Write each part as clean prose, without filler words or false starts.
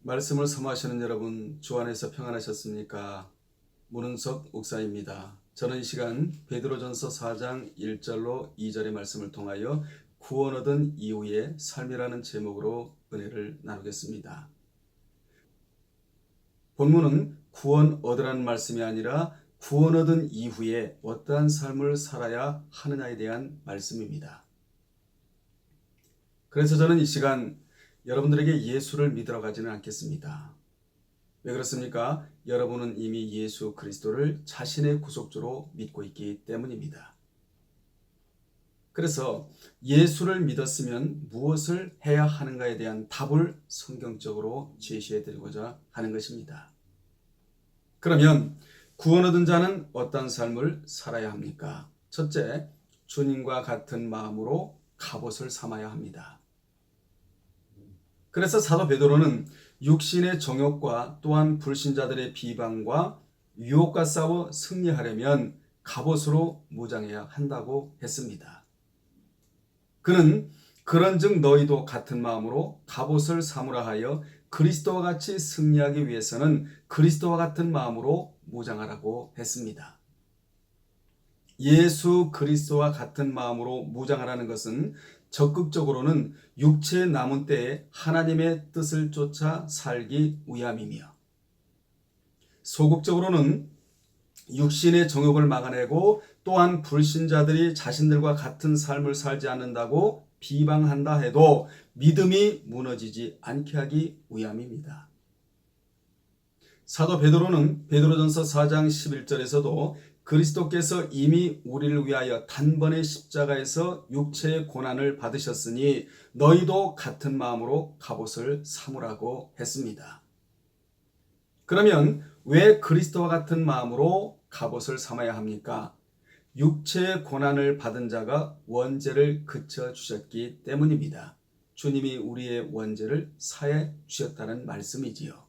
말씀을 사모하시는 여러분, 주 안에서 평안하셨습니까? 문은석 목사입니다. 저는 이 시간 베드로전서 4장 1절로 2절의 말씀을 통하여 구원 얻은 이후의 삶이라는 제목으로 은혜를 나누겠습니다. 본문은 구원 얻으라는 말씀이 아니라 구원 얻은 이후에 어떠한 삶을 살아야 하느냐에 대한 말씀입니다. 그래서 저는 이 시간 여러분들에게 예수를 믿으러 가지는 않겠습니다. 왜 그렇습니까? 여러분은 이미 예수 그리스도를 자신의 구속주로 믿고 있기 때문입니다. 그래서 예수를 믿었으면 무엇을 해야 하는가에 대한 답을 성경적으로 제시해 드리고자 하는 것입니다. 그러면 구원 얻은 자는 어떤 삶을 살아야 합니까? 첫째, 주님과 같은 마음으로 갑옷을 삼아야 합니다. 그래서 사도 베드로는 육신의 정욕과 또한 불신자들의 비방과 유혹과 싸워 승리하려면 갑옷으로 무장해야 한다고 했습니다. 그는 그런즉 너희도 같은 마음으로 갑옷을 삼으라 하여 그리스도와 같이 승리하기 위해서는 그리스도와 같은 마음으로 무장하라고 했습니다. 예수 그리스도와 같은 마음으로 무장하라는 것은 적극적으로는 육체의 남은 때에 하나님의 뜻을 쫓아 살기 위함이며, 소극적으로는 육신의 정욕을 막아내고 또한 불신자들이 자신들과 같은 삶을 살지 않는다고 비방한다 해도 믿음이 무너지지 않게 하기 위함입니다. 사도 베드로는 베드로전서 4장 11절에서도 그리스도께서 이미 우리를 위하여 단번에 십자가에서 육체의 고난을 받으셨으니 너희도 같은 마음으로 갑옷을 삼으라고 했습니다. 그러면 왜 그리스도와 같은 마음으로 갑옷을 삼아야 합니까? 육체의 고난을 받은 자가 원죄를 그쳐 주셨기 때문입니다. 주님이 우리의 원죄를 사해 주셨다는 말씀이지요.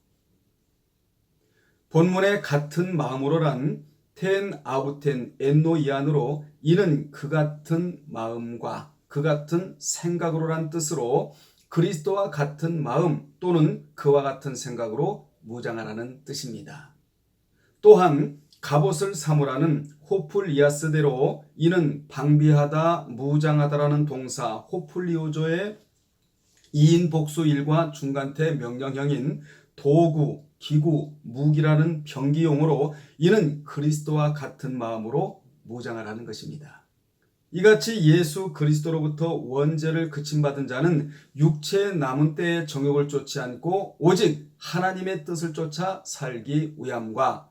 본문의 같은 마음으로란 텐 아부텐 엔노이안으로 이는 그 같은 마음과 그 같은 생각으로란 뜻으로 그리스도와 같은 마음 또는 그와 같은 생각으로 무장하라는 뜻입니다. 또한 갑옷을 삼으라는 호플리아스대로 이는 방비하다 무장하다라는 동사 호플리오조의 이인 복수 일과 중간태 명령형인 도구, 기구, 무기라는 병기용어로 이는 그리스도와 같은 마음으로 무장하라는 것입니다. 이같이 예수 그리스도로부터 원죄를 그침받은 자는 육체의 남은 때의 정욕을 쫓지 않고 오직 하나님의 뜻을 쫓아 살기 위함과,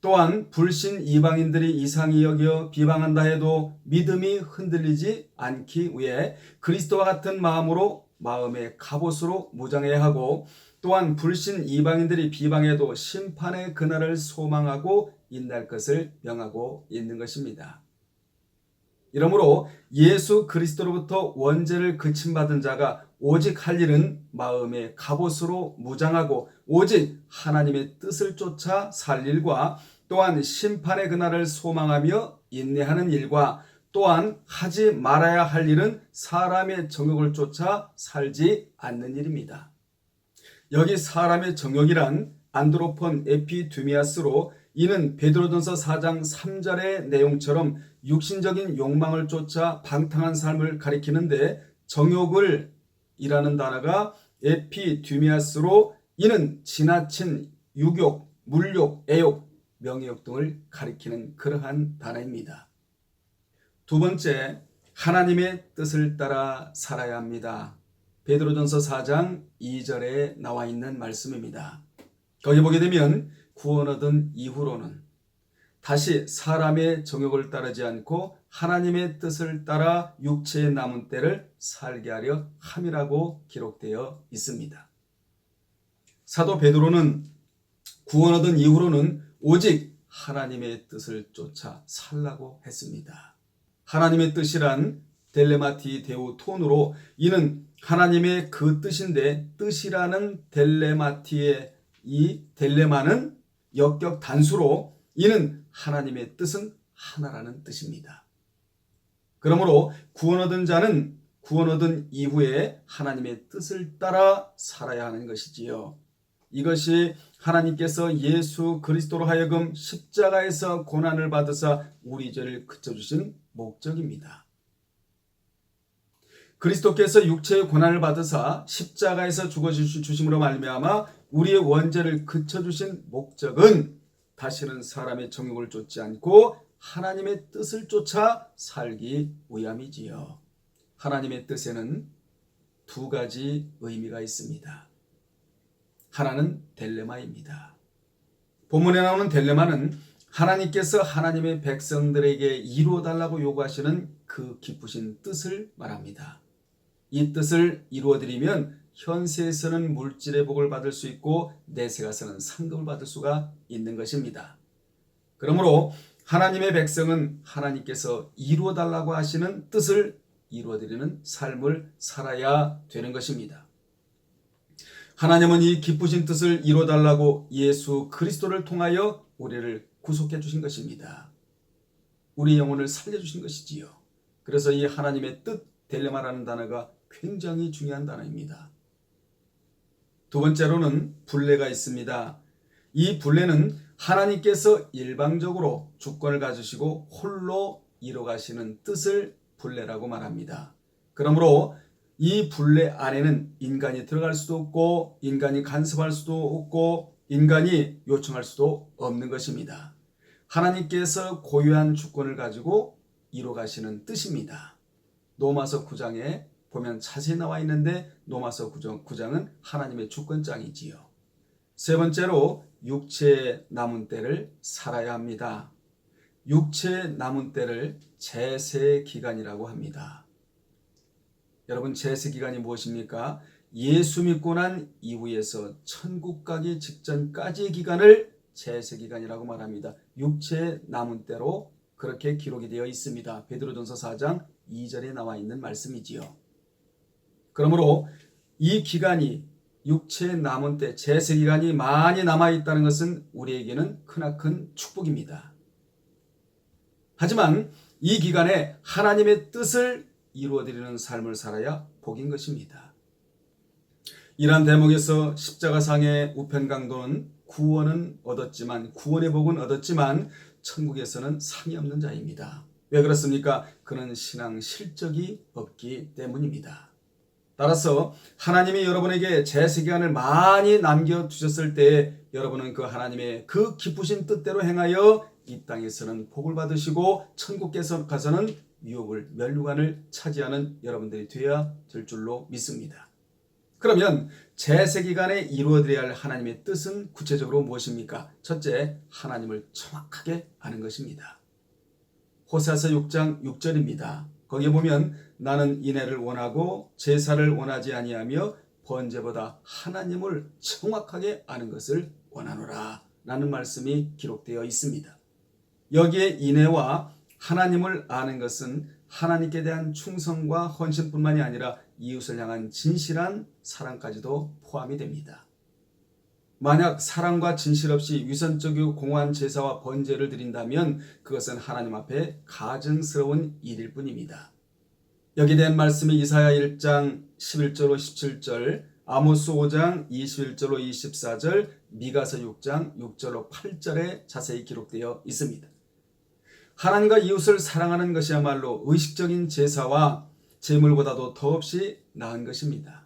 또한 불신 이방인들이 이상히 여겨 비방한다 해도 믿음이 흔들리지 않기 위해 그리스도와 같은 마음으로 마음의 갑옷으로 무장해야 하고, 또한 불신 이방인들이 비방해도 심판의 그날을 소망하고 인날 것을 명하고 있는 것입니다. 이러므로 예수 그리스도로부터 원죄를 그침받은 자가 오직 할 일은 마음의 갑옷으로 무장하고 오직 하나님의 뜻을 쫓아 살 일과, 또한 심판의 그날을 소망하며 인내하는 일과, 또한 하지 말아야 할 일은 사람의 정욕을 쫓아 살지 않는 일입니다. 여기 사람의 정욕이란 안드로폰 에피두미아스로 이는 베드로전서 4장 3절의 내용처럼 육신적인 욕망을 쫓아 방탕한 삶을 가리키는데, 정욕을 이라는 단어가 에피두미아스로 이는 지나친 육욕, 물욕, 애욕, 명예욕 등을 가리키는 그러한 단어입니다. 두 번째, 하나님의 뜻을 따라 살아야 합니다. 베드로전서 4장 2절에 나와 있는 말씀입니다. 거기 보게 되면 구원 얻은 이후로는 다시 사람의 정욕을 따르지 않고 하나님의 뜻을 따라 육체의 남은 때를 살게 하려 함이라고 기록되어 있습니다. 사도 베드로는 구원 얻은 이후로는 오직 하나님의 뜻을 쫓아 살라고 했습니다. 하나님의 뜻이란 델레마티 데우 톤으로 이는 하나님의 그 뜻인데, 뜻이라는 델레마티의 이 델레마는 역격 단수로 이는 하나님의 뜻은 하나라는 뜻입니다. 그러므로 구원 얻은 자는 구원 얻은 이후에 하나님의 뜻을 따라 살아야 하는 것이지요. 이것이 하나님께서 예수 그리스도로 하여금 십자가에서 고난을 받으사 우리 죄를 그쳐주신 목적입니다. 그리스도께서 육체의 고난을 받으사 십자가에서 죽어주심으로 말미암아 우리의 원죄를 그쳐주신 목적은 다시는 사람의 정욕을 쫓지 않고 하나님의 뜻을 쫓아 살기 위함이지요. 하나님의 뜻에는 두 가지 의미가 있습니다. 하나는 딜레마입니다. 본문에 나오는 딜레마는 하나님께서 하나님의 백성들에게 이루어달라고 요구하시는 그 기쁘신 뜻을 말합니다. 이 뜻을 이루어드리면 현세에서는 물질의 복을 받을 수 있고 내세 가서는 상급을 받을 수가 있는 것입니다. 그러므로 하나님의 백성은 하나님께서 이루어달라고 하시는 뜻을 이루어드리는 삶을 살아야 되는 것입니다. 하나님은 이 기쁘신 뜻을 이루어달라고 예수 그리스도를 통하여 우리를 구속해 주신 것입니다. 우리 영혼을 살려주신 것이지요. 그래서 이 하나님의 뜻, 딜레마라는 단어가 굉장히 중요한 단어입니다. 두 번째로는 분례가 있습니다. 이 분례는 하나님께서 일방적으로 주권을 가지시고 홀로 이뤄가시는 뜻을 분례라고 말합니다. 그러므로 이 분례 안에는 인간이 들어갈 수도 없고 인간이 간섭할 수도 없고 인간이 요청할 수도 없는 것입니다. 하나님께서 고유한 주권을 가지고 이뤄가시는 뜻입니다. 로마서 9장에 보면 자세히 나와 있는데 로마서 9장은 하나님의 주권장이지요. 세 번째로 육체의 남은 때를 살아야 합니다. 육체의 남은 때를 제세기간이라고 합니다. 여러분, 제세기간이 무엇입니까? 예수 믿고 난 이후에서 천국 가기 직전까지의 기간을 제세기간이라고 말합니다. 육체의 남은 때로 그렇게 기록이 되어 있습니다. 베드로전서 4장 2절에 나와 있는 말씀이지요. 그러므로 이 기간이 육체의 남은 때 제세기간이 많이 남아있다는 것은 우리에게는 크나큰 축복입니다. 하지만 이 기간에 하나님의 뜻을 이루어드리는 삶을 살아야 복인 것입니다. 이러한 대목에서 십자가상의 우편강도는 구원은 얻었지만 구원의 복은 얻었지만 천국에서는 상이 없는 자입니다. 왜 그렇습니까? 그는 신앙 실적이 없기 때문입니다. 따라서 하나님이 여러분에게 제세기간을 많이 남겨두셨을 때 여러분은 그 하나님의 그 기쁘신 뜻대로 행하여 이 땅에서는 복을 받으시고 천국에서 가서는 유업을 면류관을 차지하는 여러분들이 되어야 될 줄로 믿습니다. 그러면 제세기간에 이루어드려야 할 하나님의 뜻은 구체적으로 무엇입니까? 첫째, 하나님을 정확하게 아는 것입니다. 호세아서 6장 6절입니다. 거기에 보면 나는 인애를 원하고 제사를 원하지 아니하며 번제보다 하나님을 정확하게 아는 것을 원하노라 라는 말씀이 기록되어 있습니다. 여기에 인애와 하나님을 아는 것은 하나님께 대한 충성과 헌신뿐만이 아니라 이웃을 향한 진실한 사랑까지도 포함이 됩니다. 만약 사랑과 진실 없이 위선적이고 공허한 제사와 번제를 드린다면 그것은 하나님 앞에 가증스러운 일일 뿐입니다. 여기에 대한 말씀이 이사야 1장 11절로 17절, 아모스 5장 21절로 24절, 미가서 6장 6절로 8절에 자세히 기록되어 있습니다. 하나님과 이웃을 사랑하는 것이야말로 의식적인 제사와 제물보다도 더없이 나은 것입니다.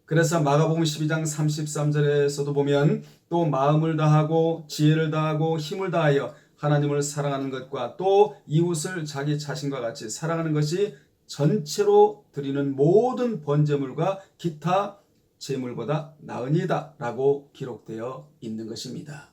그래서 마가복음 12장 33절에서도 보면 또 마음을 다하고 지혜를 다하고 힘을 다하여 하나님을 사랑하는 것과 또 이웃을 자기 자신과 같이 사랑하는 것이 전체로 드리는 모든 번제물과 기타 제물보다 나으니다 라고 기록되어 있는 것입니다.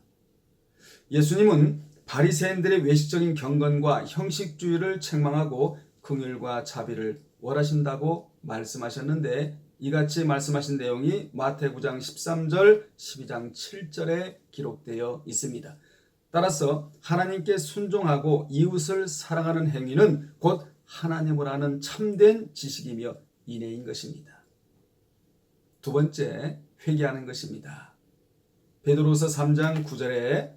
예수님은 바리새인들의 외식적인 경건과 형식주의를 책망하고 긍휼과 자비를 원하신다고 말씀하셨는데 이같이 말씀하신 내용이 마태 9장 13절, 12장 7절에 기록되어 있습니다. 따라서 하나님께 순종하고 이웃을 사랑하는 행위는 곧 하나님을 아는 참된 지식이며 인애인 것입니다. 두 번째, 회개하는 것입니다. 베드로서 3장 9절에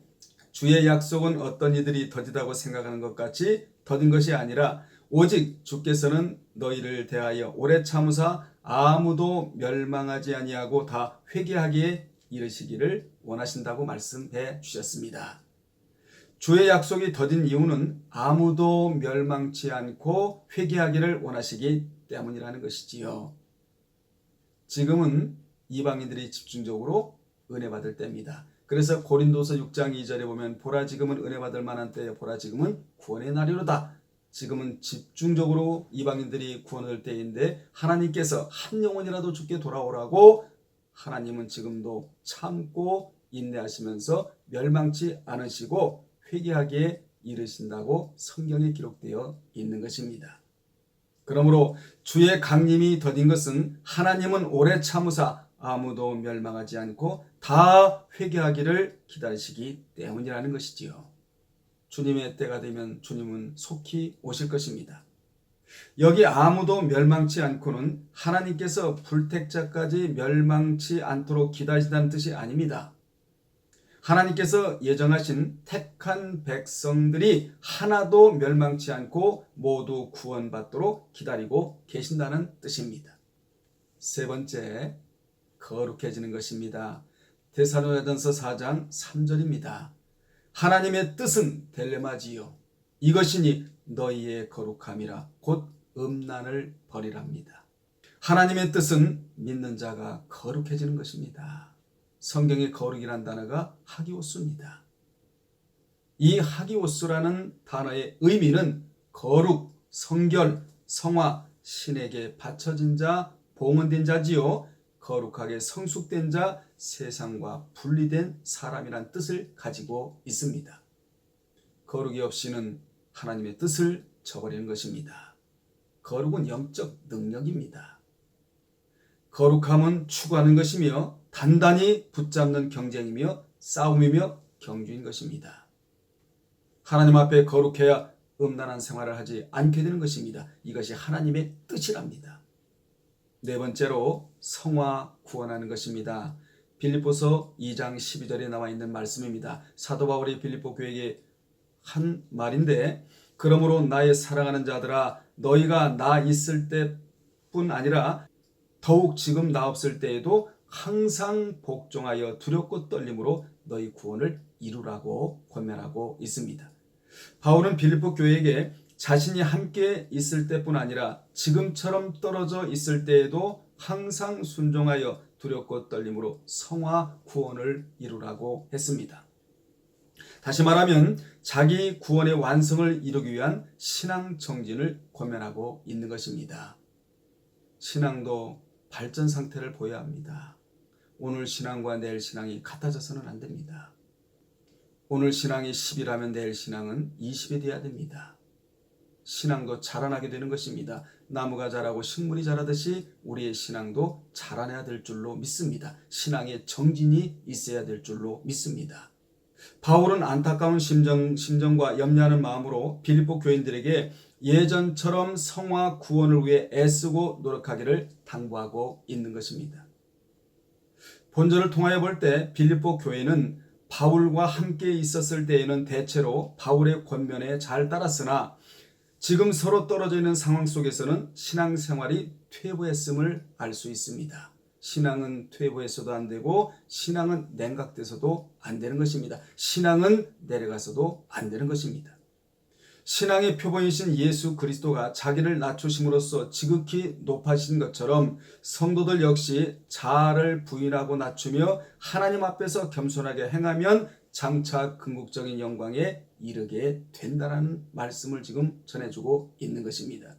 주의 약속은 어떤 이들이 더디다고 생각하는 것 같이 더딘 것이 아니라 오직 주께서는 너희를 대하여 오래 참으사 아무도 멸망하지 아니하고 다 회개하기에 이르시기를 원하신다고 말씀해 주셨습니다. 주의 약속이 더딘 이유는 아무도 멸망치 않고 회개하기를 원하시기 때문이라는 것이지요. 지금은 이방인들이 집중적으로 은혜 받을 때입니다. 그래서 고린도서 6장 2절에 보면 보라 지금은 은혜 받을 만한 때에 보라 지금은 구원의 날이로다. 지금은 집중적으로 이방인들이 구원 얻을 때인데 하나님께서 한 영혼이라도 죽게 돌아오라고 하나님은 지금도 참고 인내하시면서 멸망치 않으시고 회개하기에 이르신다고 성경에 기록되어 있는 것입니다. 그러므로 주의 강림이 더딘 것은 하나님은 오래 참으사 아무도 멸망하지 않고 다 회개하기를 기다리시기 때문이라는 것이지요. 주님의 때가 되면 주님은 속히 오실 것입니다. 여기 아무도 멸망치 않고는 하나님께서 불택자까지 멸망치 않도록 기다리신다는 뜻이 아닙니다. 하나님께서 예정하신 택한 백성들이 하나도 멸망치 않고 모두 구원받도록 기다리고 계신다는 뜻입니다. 세 번째, 거룩해지는 것입니다. 데살로니가전서 4장 3절입니다. 하나님의 뜻은 델레마지요 이것이니 너희의 거룩함이라 곧 음란을 버리랍니다. 하나님의 뜻은 믿는 자가 거룩해지는 것입니다. 성경의 거룩이란 단어가 하기오스입니다. 이 하기오스라는 단어의 의미는 거룩, 성결, 성화, 신에게 바쳐진 자, 봉헌된 자지요. 거룩하게 성숙된 자, 세상과 분리된 사람이란 뜻을 가지고 있습니다. 거룩이 없이는 하나님의 뜻을 저버리는 것입니다. 거룩은 영적 능력입니다. 거룩함은 추구하는 것이며 단단히 붙잡는 경쟁이며 싸움이며 경주인 것입니다. 하나님 앞에 거룩해야 음란한 생활을 하지 않게 되는 것입니다. 이것이 하나님의 뜻이랍니다. 네 번째로 성화 구원하는 것입니다. 빌립보서 2장 12절에 나와 있는 말씀입니다. 사도 바울이 빌립보 교회에게 한 말인데 그러므로 나의 사랑하는 자들아 너희가 나 있을 때뿐 아니라 더욱 지금 나 없을 때에도 항상 복종하여 두렵고 떨림으로 너희 구원을 이루라고 권면하고 있습니다. 바울은 빌립보 교회에게 자신이 함께 있을 때뿐 아니라 지금처럼 떨어져 있을 때에도 항상 순종하여 두렵고 떨림으로 성화 구원을 이루라고 했습니다. 다시 말하면 자기 구원의 완성을 이루기 위한 신앙 정진을 권면하고 있는 것입니다. 신앙도 발전 상태를 보여야 합니다. 오늘 신앙과 내일 신앙이 같아져서는 안 됩니다. 오늘 신앙이 10이라면 내일 신앙은 20이 돼야 됩니다. 신앙도 자라나게 되는 것입니다. 나무가 자라고 식물이 자라듯이 우리의 신앙도 자라나야 될 줄로 믿습니다. 신앙의 정진이 있어야 될 줄로 믿습니다. 바울은 안타까운 심정과 염려하는 마음으로 빌립보 교인들에게 예전처럼 성화 구원을 위해 애쓰고 노력하기를 당부하고 있는 것입니다. 본절을 통하여 볼 때 빌립보 교회는 바울과 함께 있었을 때에는 대체로 바울의 권면에 잘 따랐으나 지금 서로 떨어져 있는 상황 속에서는 신앙생활이 퇴보했음을 알 수 있습니다. 신앙은 퇴보해서도 안 되고 신앙은 냉각돼서도 안 되는 것입니다. 신앙은 내려가서도 안 되는 것입니다. 신앙의 표본이신 예수 그리스도가 자기를 낮추심으로써 지극히 높아진 것처럼 성도들 역시 자아를 부인하고 낮추며 하나님 앞에서 겸손하게 행하면 장차 궁극적인 영광에 이르게 된다는 말씀을 지금 전해주고 있는 것입니다.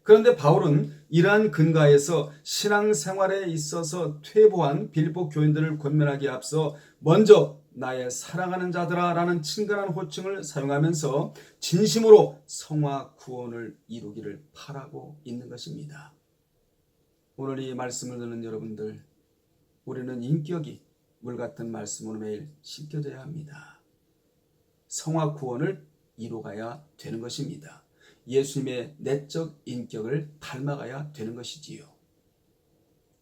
그런데 바울은 이러한 근거에서 신앙생활에 있어서 퇴보한 빌립보 교인들을 권면하기에 앞서 먼저 나의 사랑하는 자들아 라는 친근한 호칭을 사용하면서 진심으로 성화 구원을 이루기를 바라고 있는 것입니다. 오늘 이 말씀을 듣는 여러분들, 우리는 인격이 물같은 말씀으로 매일 씻겨져야 합니다. 성화 구원을 이루어가야 되는 것입니다. 예수님의 내적 인격을 닮아가야 되는 것이지요.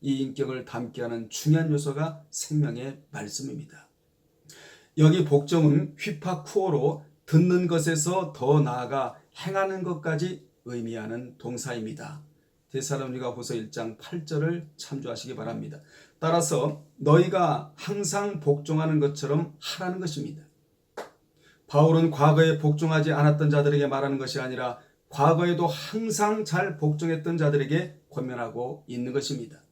이 인격을 담게 하는 중요한 요소가 생명의 말씀입니다. 여기 복종은 휘파쿠오로 듣는 것에서 더 나아가 행하는 것까지 의미하는 동사입니다. 데살로니가후서 1장 8절을 참조하시기 바랍니다. 따라서 너희가 항상 복종하는 것처럼 하라는 것입니다. 바울은 과거에 복종하지 않았던 자들에게 말하는 것이 아니라 과거에도 항상 잘 복종했던 자들에게 권면하고 있는 것입니다.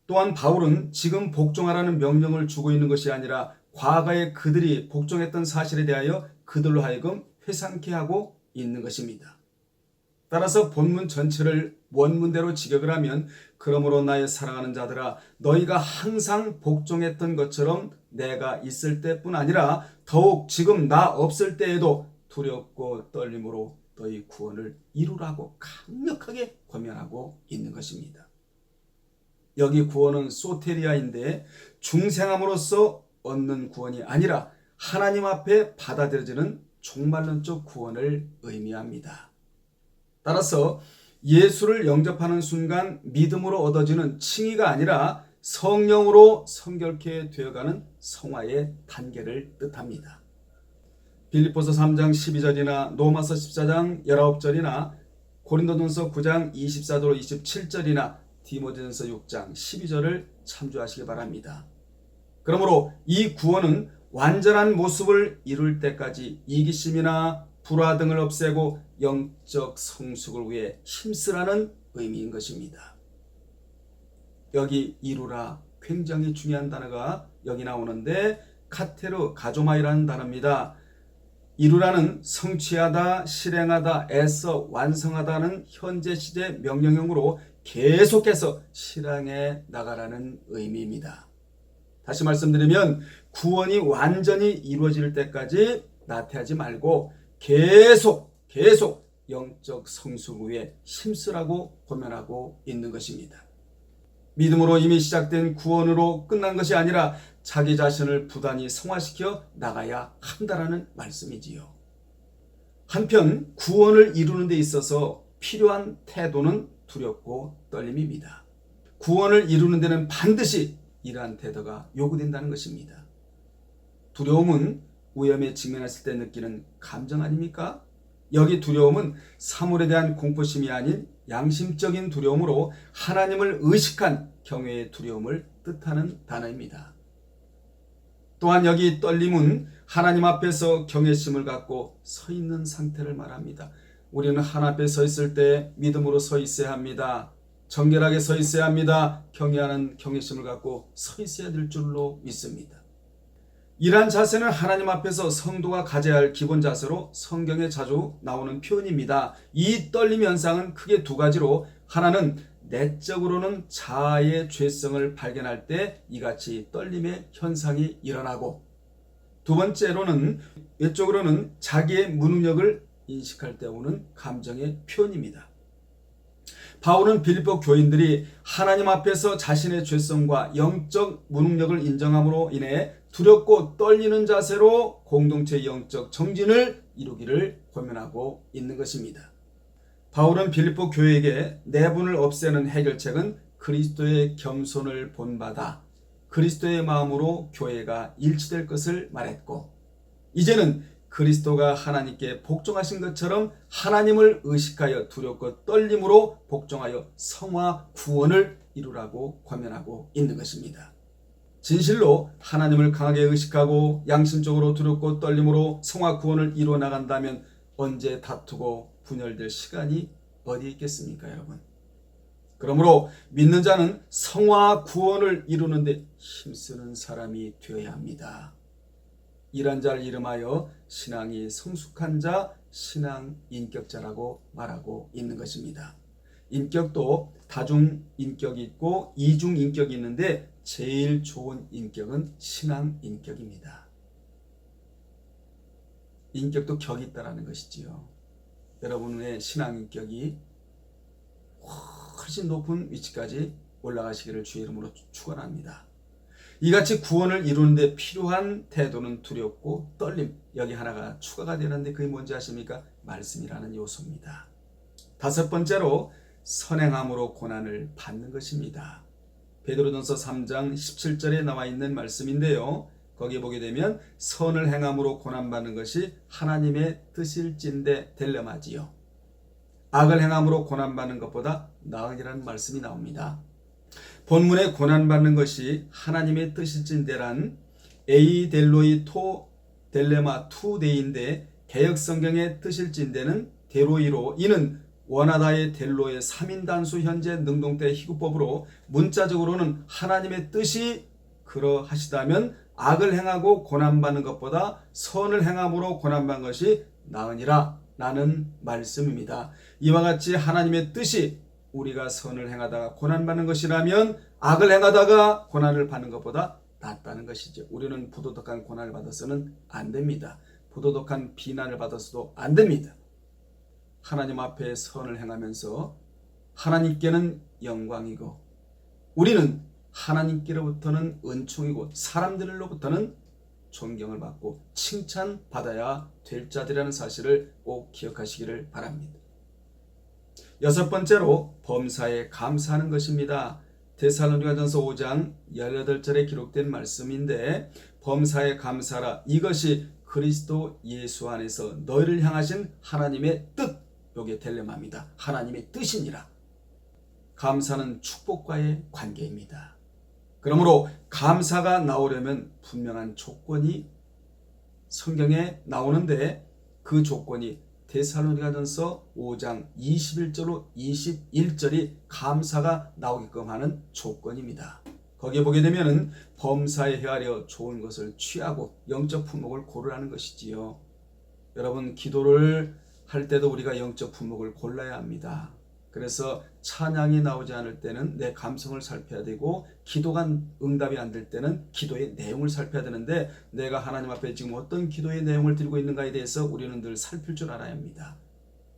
또한 바울은 지금 복종하라는 명령을 주고 있는 것이 아니라 과거에 그들이 복종했던 사실에 대하여 그들로 하여금 회상케 하고 있는 것입니다. 따라서 본문 전체를 원문대로 직역을 하면 그러므로 나의 사랑하는 자들아 너희가 항상 복종했던 것처럼 내가 있을 때뿐 아니라 더욱 지금 나 없을 때에도 두렵고 떨림으로 너희 구원을 이루라고 강력하게 권면하고 있는 것입니다. 여기 구원은 소테리아인데 중생함으로써 얻는 구원이 아니라 하나님 앞에 받아들여지는 종말론적 구원을 의미합니다. 따라서 예수를 영접하는 순간 믿음으로 얻어지는 칭의가 아니라 성령으로 성결케 되어가는 성화의 단계를 뜻합니다. 빌립보서 3장 12절이나 로마서 14장 19절이나 고린도전서 9장 24절 27절이나 디모데전서 6장 12절을 참조하시기 바랍니다. 그러므로 이 구원은 완전한 모습을 이룰 때까지 이기심이나 불화 등을 없애고 영적 성숙을 위해 힘쓰라는 의미인 것입니다. 여기 이루라 굉장히 중요한 단어가 여기 나오는데 카테르 가조마이라는 단어입니다. 이루라는 성취하다, 실행하다, 애써 완성하다는 현재 시제 명령형으로 계속해서 실행해 나가라는 의미입니다. 다시 말씀드리면 구원이 완전히 이루어질 때까지 나태하지 말고 계속 영적 성숙 위에 힘쓰라고 권면하고 있는 것입니다. 믿음으로 이미 시작된 구원으로 끝난 것이 아니라 자기 자신을 부단히 성화시켜 나가야 한다라는 말씀이지요. 한편 구원을 이루는 데 있어서 필요한 태도는 두렵고 떨림입니다. 구원을 이루는 데는 반드시 이러한 태도가 요구된다는 것입니다. 두려움은 위험에 직면했을 때 느끼는 감정 아닙니까? 여기 두려움은 사물에 대한 공포심이 아닌 양심적인 두려움으로 하나님을 의식한 경외의 두려움을 뜻하는 단어입니다. 또한 여기 떨림은 하나님 앞에서 경외심을 갖고 서 있는 상태를 말합니다. 우리는 하나님 앞에 서 있을 때 믿음으로 서 있어야 합니다. 정결하게 서 있어야 합니다. 경외하는 경외심을 갖고 서 있어야 될 줄로 믿습니다. 이러한 자세는 하나님 앞에서 성도가 가져야 할 기본 자세로 성경에 자주 나오는 표현입니다. 이 떨림 현상은 크게 두 가지로 하나는 내적으로는 자아의 죄성을 발견할 때 이같이 떨림의 현상이 일어나고 두 번째로는 외적으로는 자기의 무능력을 인식할 때 오는 감정의 표현입니다. 바울은 빌립보 교인들이 하나님 앞에서 자신의 죄성과 영적 무능력을 인정함으로 인해 두렵고 떨리는 자세로 공동체의 영적 정진을 이루기를 권면하고 있는 것입니다. 바울은 빌립보 교회에게 내분을 없애는 해결책은 그리스도의 겸손을 본받아 그리스도의 마음으로 교회가 일치될 것을 말했고 이제는 그리스도가 하나님께 복종하신 것처럼 하나님을 의식하여 두렵고 떨림으로 복종하여 성화 구원을 이루라고 권면하고 있는 것입니다. 진실로 하나님을 강하게 의식하고 양심적으로 두렵고 떨림으로 성화 구원을 이루어 나간다면 언제 다투고 분열될 시간이 어디 있겠습니까, 여러분? 그러므로 믿는 자는 성화 구원을 이루는 데 힘쓰는 사람이 되어야 합니다. 이런 자를 이름하여 신앙이 성숙한 자, 신앙 인격자라고 말하고 있는 것입니다. 인격도 다중 인격이 있고 이중 인격이 있는데 제일 좋은 인격은 신앙 인격입니다. 인격도 격이 있다는 것이지요. 여러분의 신앙 인격이 훨씬 높은 위치까지 올라가시기를 주의 이름으로 축원합니다. 이같이 구원을 이루는 데 필요한 태도는 두렵고 떨림, 여기 하나가 추가가 되는데 그게 뭔지 아십니까? 말씀이라는 요소입니다. 다섯 번째로 선행함으로 고난을 받는 것입니다. 베드로전서 3장 17절에 나와 있는 말씀인데요. 거기에 보게 되면 선을 행함으로 고난받는 것이 하나님의 뜻일진데 델레마지요. 악을 행함으로 고난받는 것보다 나으리라는 말씀이 나옵니다. 본문에 고난받는 것이 하나님의 뜻일진대란 에이델로이 토 델레마 투 데인데 개혁성경의 뜻일진대는 데로이로 이는 원하다의 델로의 3인 단수 현재 능동태 희구법으로 문자적으로는 하나님의 뜻이 그러하시다면 악을 행하고 고난받는 것보다 선을 행함으로 고난받는 것이 나으니라 라는 말씀입니다. 이와 같이 하나님의 뜻이 우리가 선을 행하다가 고난받는 것이라면 악을 행하다가 고난을 받는 것보다 낫다는 것이죠. 우리는 부도덕한 고난을 받아서는 안 됩니다. 부도덕한 비난을 받아서도 안 됩니다. 하나님 앞에 선을 행하면서 하나님께는 영광이고 우리는 하나님께로부터는 은총이고 사람들로부터는 존경을 받고 칭찬받아야 될 자들이라는 사실을 꼭 기억하시기를 바랍니다. 여섯 번째로 범사에 감사하는 것입니다. 데살로니가전서 5장 18절에 기록된 말씀인데 범사에 감사라 이것이 그리스도 예수 안에서 너희를 향하신 하나님의 뜻 요게 델레마입니다. 하나님의 뜻이니라. 감사는 축복과의 관계입니다. 그러므로 감사가 나오려면 분명한 조건이 성경에 나오는데 그 조건이 데살로니가전서 5장 21절로 21절이 감사가 나오게끔 하는 조건입니다. 거기에 보게 되면 범사에 헤아려 좋은 것을 취하고 영적 품목을 고르라는 것이지요. 여러분 기도를 할 때도 우리가 영적 품목을 골라야 합니다. 그래서 찬양이 나오지 않을 때는 내 감성을 살펴야 되고 기도가 응답이 안 될 때는 기도의 내용을 살펴야 되는데 내가 하나님 앞에 지금 어떤 기도의 내용을 드리고 있는가에 대해서 우리는 늘 살필 줄 알아야 합니다.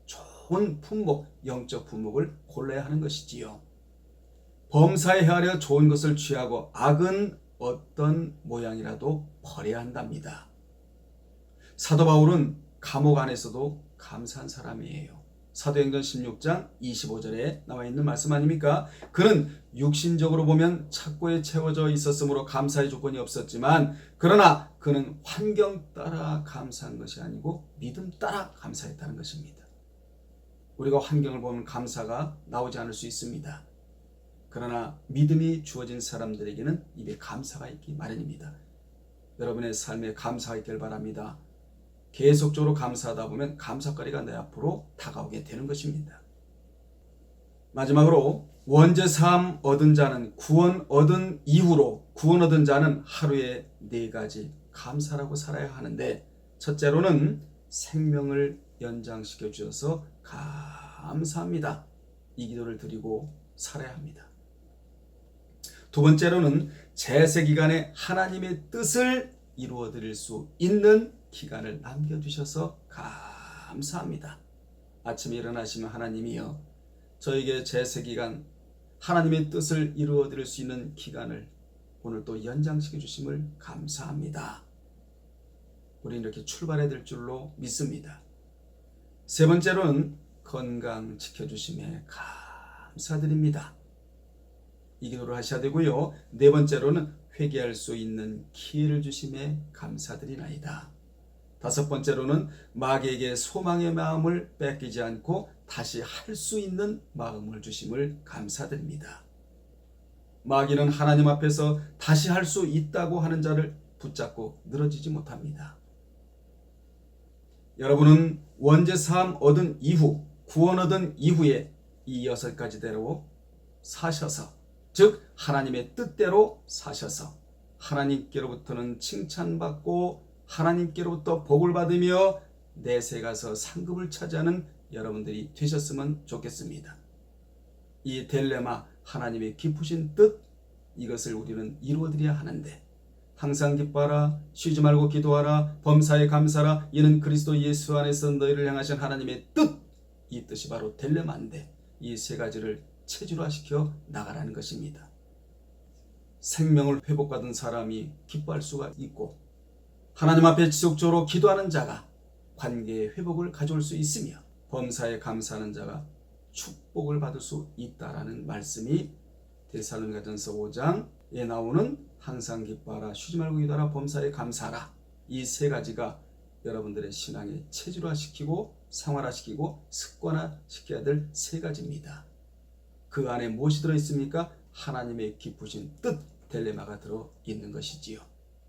좋은 품목, 영적 품목을 골라야 하는 것이지요. 범사에 헤아려 좋은 것을 취하고 악은 어떤 모양이라도 버려야 한답니다. 사도 바울은 감옥 안에서도 감사한 사람이에요. 사도행전 16장 25절에 나와 있는 말씀 아닙니까? 그는 육신적으로 보면 착고에 채워져 있었으므로 감사의 조건이 없었지만 그러나 그는 환경 따라 감사한 것이 아니고 믿음 따라 감사했다는 것입니다. 우리가 환경을 보면 감사가 나오지 않을 수 있습니다. 그러나 믿음이 주어진 사람들에게는 입에 감사가 있기 마련입니다. 여러분의 삶에 감사가 있길 바랍니다. 계속적으로 감사하다 보면 감사거리가 내 앞으로 다가오게 되는 것입니다. 마지막으로 원죄사함 얻은 자는 구원 얻은 이후로 구원 얻은 자는 하루에 4가지 감사라고 살아야 하는데 첫째로는 생명을 연장시켜 주셔서 감사합니다. 이 기도를 드리고 살아야 합니다. 두 번째로는 재세 기간에 하나님의 뜻을 이루어 드릴 수 있는 기간을 남겨주셔서 감사합니다. 아침에 일어나시면 하나님이여 저에게 재세기간 하나님의 뜻을 이루어 드릴 수 있는 기간을 오늘 또 연장시켜 주심을 감사합니다. 우리는 이렇게 출발해야 될 줄로 믿습니다. 세 번째로는 건강 지켜주심에 감사드립니다. 이 기도를 하셔야 되고요. 네 번째로는 회개할 수 있는 기회를 주심에 감사드리나이다. 다섯 번째로는 마귀에게 소망의 마음을 뺏기지 않고 다시 할 수 있는 마음을 주심을 감사드립니다. 마귀는 하나님 앞에서 다시 할 수 있다고 하는 자를 붙잡고 늘어지지 못합니다. 여러분은 원죄사함 얻은 이후, 구원 얻은 이후에 이 6가지대로 사셔서 즉 하나님의 뜻대로 사셔서 하나님께로부터는 칭찬받고 하나님께로부터 복을 받으며 내세 가서 상급을 차지하는 여러분들이 되셨으면 좋겠습니다. 이 딜레마 하나님의 깊으신 뜻 이것을 우리는 이루어드려야 하는데 항상 기뻐하라 쉬지 말고 기도하라 범사에 감사하라 이는 그리스도 예수 안에서 너희를 향하신 하나님의 뜻 이 뜻이 바로 딜레마인데 이 3가지를 체질화시켜 나가라는 것입니다. 생명을 회복받은 사람이 기뻐할 수가 있고 하나님 앞에 지속적으로 기도하는 자가 관계의 회복을 가져올 수 있으며 범사에 감사하는 자가 축복을 받을 수 있다라는 말씀이 데살로니가전서 5장에 나오는 항상 기뻐하라 쉬지 말고 기도하라 범사에 감사하라 이 3가지가 여러분들의 신앙에 체질화시키고 생활화시키고 습관화시켜야 될 3가지입니다. 그 안에 무엇이 들어있습니까? 하나님의 기쁘신 뜻 딜레마가 들어 있는 것이지요.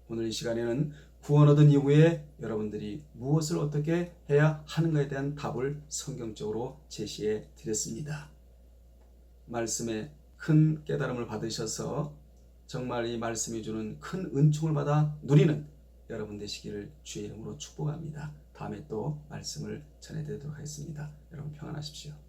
오늘 이 시간에는 구원 얻은 이후에 여러분들이 무엇을 어떻게 해야 하는가에 대한 답을 성경적으로 제시해 드렸습니다. 말씀에 큰 깨달음을 받으셔서 정말 이 말씀이 주는 큰 은총을 받아 누리는 여러분 되시기를 주의 이름으로 축복합니다. 다음에 또 말씀을 전해드리도록 하겠습니다. 여러분 평안하십시오.